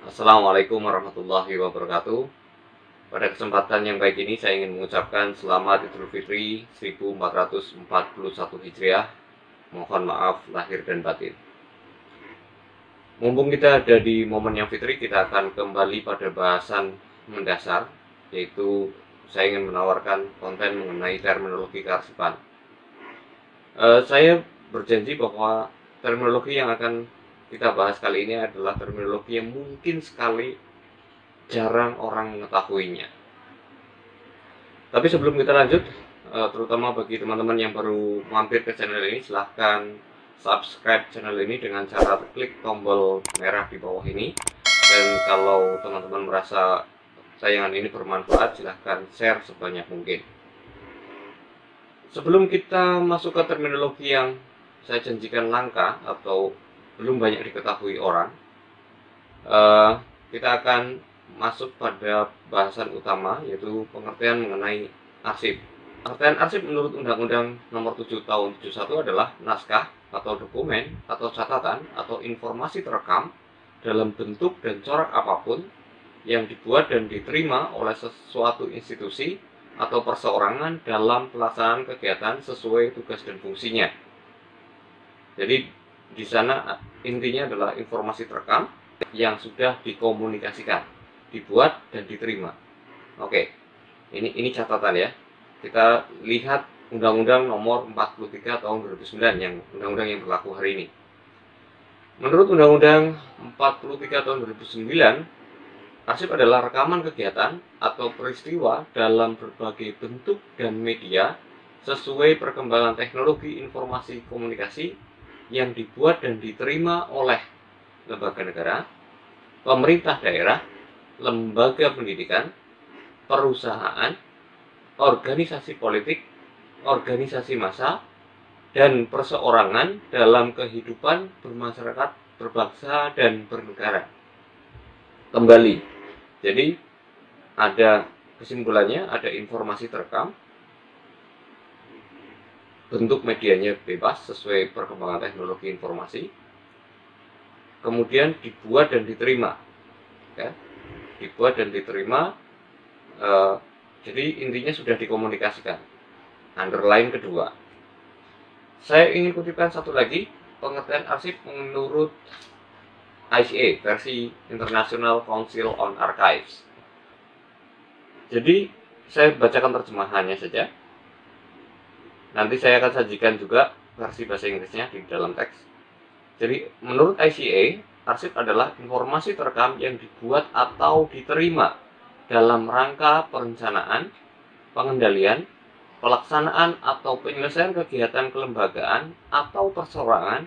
Assalamualaikum warahmatullahi wabarakatuh. Pada kesempatan yang baik ini saya ingin mengucapkan selamat Idul Fitri 1441 Hijriah. Mohon maaf lahir dan batin. Mumpung kita ada di momen yang fitri, kita akan kembali pada bahasan mendasar, yaitu saya ingin menawarkan konten mengenai terminologi kearsipan. Saya berjanji bahwa terminologi yang akan kita bahas kali ini adalah terminologi yang mungkin sekali jarang orang mengetahuinya. Tapi sebelum kita lanjut, terutama bagi teman-teman yang baru mampir ke channel ini, silahkan subscribe channel ini dengan cara klik tombol merah di bawah ini. Dan kalau teman-teman merasa tayangan ini bermanfaat, silahkan share sebanyak mungkin. Sebelum kita masuk ke terminologi yang saya janjikan langka atau belum banyak diketahui orang, kita akan masuk pada bahasan utama, yaitu pengertian mengenai arsip. Pengertian arsip menurut Undang-Undang Nomor 7 Tahun 71 adalah naskah atau dokumen atau catatan atau informasi terekam dalam bentuk dan corak apapun yang dibuat dan diterima oleh sesuatu institusi atau perseorangan dalam pelaksanaan kegiatan sesuai tugas dan fungsinya. Jadi di sana intinya adalah informasi terekam yang sudah dikomunikasikan, dibuat dan diterima. Oke, ini catatan ya. Kita lihat Undang-Undang Nomor 43 Tahun 2009 yang undang-undang yang berlaku hari ini. Menurut Undang-Undang 43 Tahun 2009, arsip adalah rekaman kegiatan atau peristiwa dalam berbagai bentuk dan media sesuai perkembangan teknologi informasi komunikasi yang dibuat dan diterima oleh lembaga negara, pemerintah daerah, lembaga pendidikan, perusahaan, organisasi politik, organisasi massa, dan perseorangan dalam kehidupan bermasyarakat, berbangsa, dan bernegara. Kembali, jadi ada kesimpulannya, ada informasi terekam, bentuk medianya bebas sesuai perkembangan teknologi informasi, kemudian dibuat dan diterima, ya, dibuat dan diterima. Jadi intinya sudah dikomunikasikan. Underline kedua, saya ingin kutipkan satu lagi pengertian arsip menurut ICA, versi International Council on Archives. Jadi saya bacakan terjemahannya saja. Nanti saya akan sajikan juga versi bahasa Inggrisnya di dalam teks. Jadi menurut ICA, arsip adalah informasi terekam yang dibuat atau diterima dalam rangka perencanaan, pengendalian, pelaksanaan atau penyelesaian kegiatan kelembagaan atau perseorangan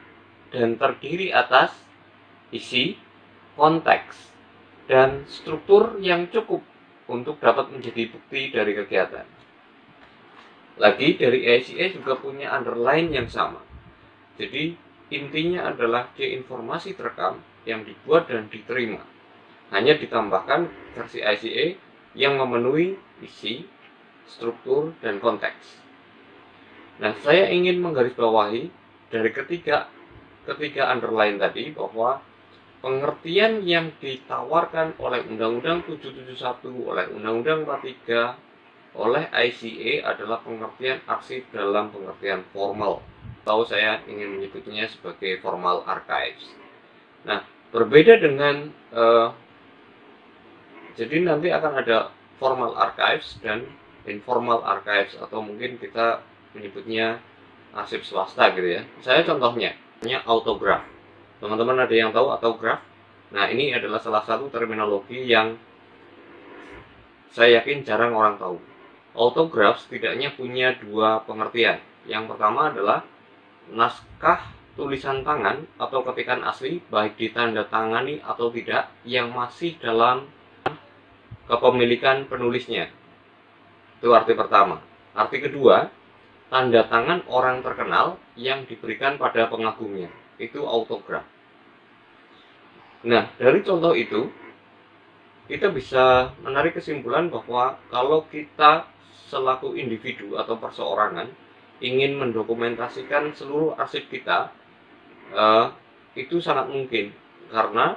dan terdiri atas isi, konteks, dan struktur yang cukup untuk dapat menjadi bukti dari kegiatan. Lagi dari ICA juga punya underline yang sama. Jadi intinya adalah dia informasi terekam yang dibuat dan diterima. Hanya ditambahkan versi ICA yang memenuhi isi, struktur, dan konteks. Nah, saya ingin menggarisbawahi dari ketiga underline tadi bahwa pengertian yang ditawarkan oleh Undang-Undang 771, oleh Undang-Undang 43, oleh ICA adalah pengertian arsip dalam pengertian formal, atau saya ingin menyebutnya sebagai formal archives. Nah, berbeda dengan jadi nanti akan ada formal archives dan informal archives, atau mungkin kita menyebutnya arsip swasta gitu ya. Saya contohnya autograf. Teman-teman ada yang tahu autograf? Nah, ini adalah salah satu terminologi yang saya yakin jarang orang tahu. Autograf setidaknya punya dua pengertian. Yang pertama adalah naskah tulisan tangan atau ketikan asli, baik ditandatangani atau tidak, yang masih dalam kepemilikan penulisnya. Itu arti pertama. Arti kedua, tanda tangan orang terkenal yang diberikan pada pengagumnya. Itu autograf. Nah, dari contoh itu, kita bisa menarik kesimpulan bahwa kalau kita selaku individu atau perseorangan ingin mendokumentasikan seluruh arsip kita, itu sangat mungkin karena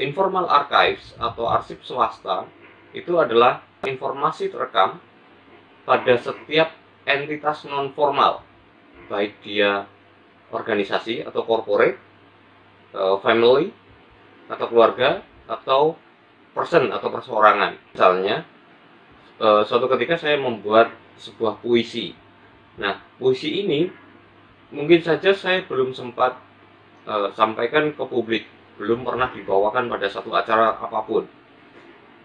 Informal archives atau arsip swasta itu adalah informasi terekam pada setiap entitas non formal, baik dia organisasi atau corporate, family atau keluarga, atau person atau perseorangan. Misalnya, suatu ketika saya membuat sebuah puisi. Nah, puisi ini mungkin saja saya belum sempat sampaikan ke publik, belum pernah dibawakan pada satu acara apapun.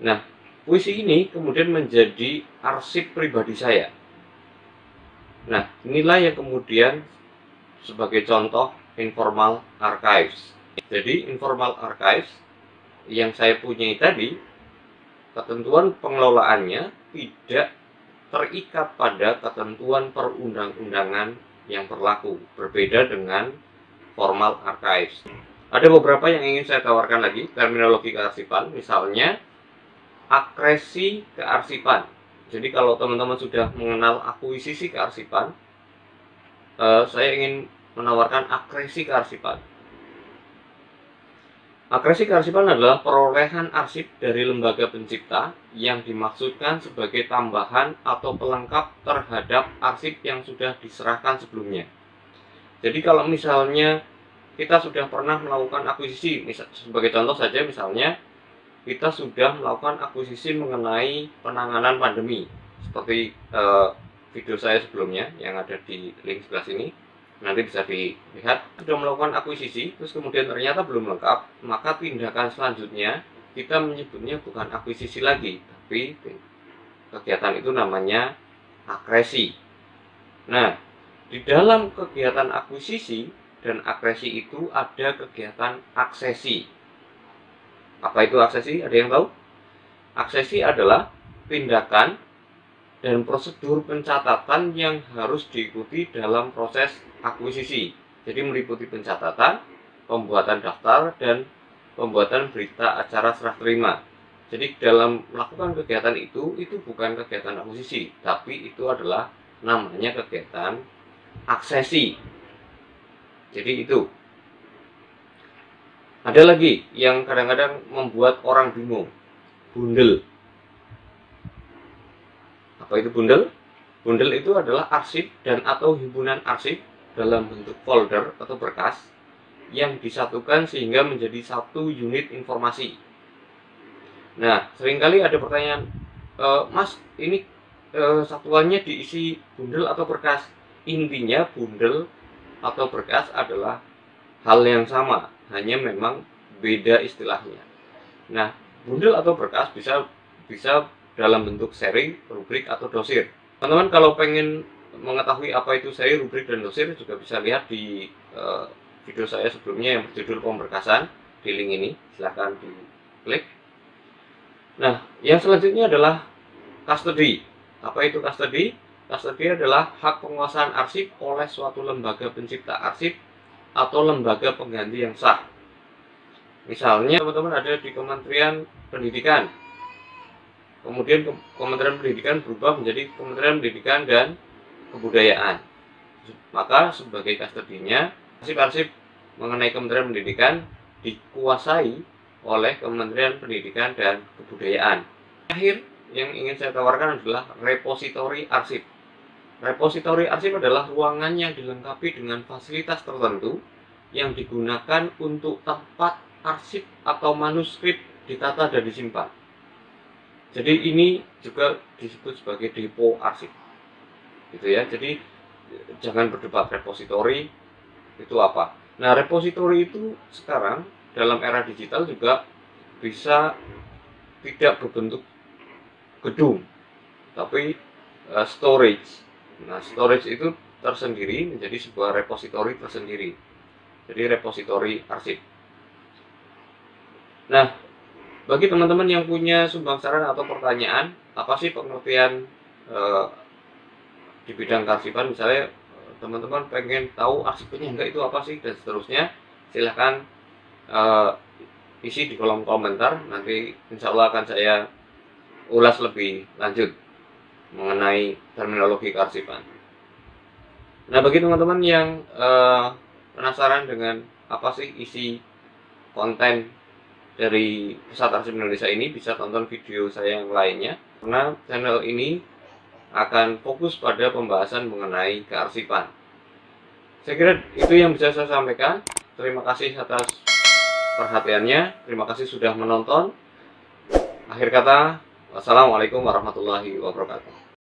Nah, puisi ini kemudian menjadi arsip pribadi saya. Nah, inilah yang kemudian sebagai contoh informal archives. Jadi, informal archives yang saya punyai tadi, ketentuan pengelolaannya tidak terikat pada ketentuan perundang-undangan yang berlaku, berbeda dengan formal archives. Ada beberapa yang ingin saya tawarkan lagi, terminologi kearsipan, misalnya akresi kearsipan. Jadi kalau teman-teman sudah mengenal akuisisi kearsipan, saya ingin menawarkan akresi kearsipan. Akresi kearsipan adalah perolehan arsip dari lembaga pencipta yang dimaksudkan sebagai tambahan atau pelengkap terhadap arsip yang sudah diserahkan sebelumnya. Jadi kalau misalnya kita sudah pernah melakukan akuisisi, sebagai contoh saja misalnya kita sudah melakukan akuisisi mengenai penanganan pandemi, seperti video saya sebelumnya yang ada di link sebelah sini, nanti bisa dilihat. Sudah melakukan akuisisi, terus kemudian ternyata belum lengkap, maka tindakan selanjutnya kita menyebutnya bukan akuisisi lagi, tapi kegiatan itu namanya akresi. Nah, di dalam kegiatan akuisisi dan akresi itu ada kegiatan aksesi. Apa itu aksesi? Ada yang tahu? Aksesi adalah tindakan dan prosedur pencatatan yang harus diikuti dalam proses akuisisi. Jadi meliputi pencatatan, pembuatan daftar, dan pembuatan berita acara serah terima. Jadi dalam melakukan kegiatan itu bukan kegiatan akuisisi, tapi itu adalah namanya kegiatan aksesi. Jadi itu. Ada lagi yang kadang-kadang membuat orang bingung, bundel. Apa itu bundel? Bundel itu adalah arsip dan atau himpunan arsip dalam bentuk folder atau berkas yang disatukan sehingga menjadi satu unit informasi. Nah, seringkali ada pertanyaan, Mas, ini satuannya diisi bundel atau berkas? Intinya bundel atau berkas adalah hal yang sama, hanya memang beda istilahnya. Nah, bundel atau berkas bisa dalam bentuk seri, rubrik, atau dosir. Teman-teman kalau pengen mengetahui apa itu seri, rubrik, dan dosir juga bisa lihat di video saya sebelumnya yang berjudul pemberkasan di link ini, silahkan diklik. Nah, yang selanjutnya adalah custody. Apa itu custody? Custody adalah hak penguasaan arsip oleh suatu lembaga pencipta arsip atau lembaga pengganti yang sah. Misalnya teman-teman ada di Kementerian Pendidikan, kemudian Kementerian Pendidikan berubah menjadi Kementerian Pendidikan dan Kebudayaan, maka sebagai custody-nya arsip-arsip mengenai Kementerian Pendidikan dikuasai oleh Kementerian Pendidikan dan Kebudayaan. Akhir yang ingin saya tawarkan adalah repositori arsip. Repositori arsip adalah ruangan yang dilengkapi dengan fasilitas tertentu yang digunakan untuk tempat arsip atau manuskrip ditata dan disimpan. Jadi ini juga disebut sebagai depo arsip, gitu ya. Jadi jangan berdebat repositori itu apa. Nah, repositori itu sekarang dalam era digital juga bisa tidak berbentuk gedung, tapi storage. Nah, storage itu tersendiri menjadi sebuah repositori tersendiri. Jadi repositori arsip. Nah, bagi teman-teman yang punya sumbang saran atau pertanyaan, apa sih pengertian di bidang kearsipan, misalnya teman-teman pengen tahu arsip penyangga itu apa sih dan seterusnya, silahkan isi di kolom komentar. Nanti insya Allah akan saya ulas lebih lanjut mengenai terminologi kearsipan. Nah, bagi teman-teman yang penasaran dengan apa sih isi konten dari Pusat Arsip Indonesia ini, bisa tonton video saya yang lainnya, karena channel ini akan fokus pada pembahasan mengenai kearsipan. Saya kira itu yang bisa saya sampaikan. Terima kasih atas perhatiannya, terima kasih sudah menonton. Akhir kata, wassalamualaikum warahmatullahi wabarakatuh.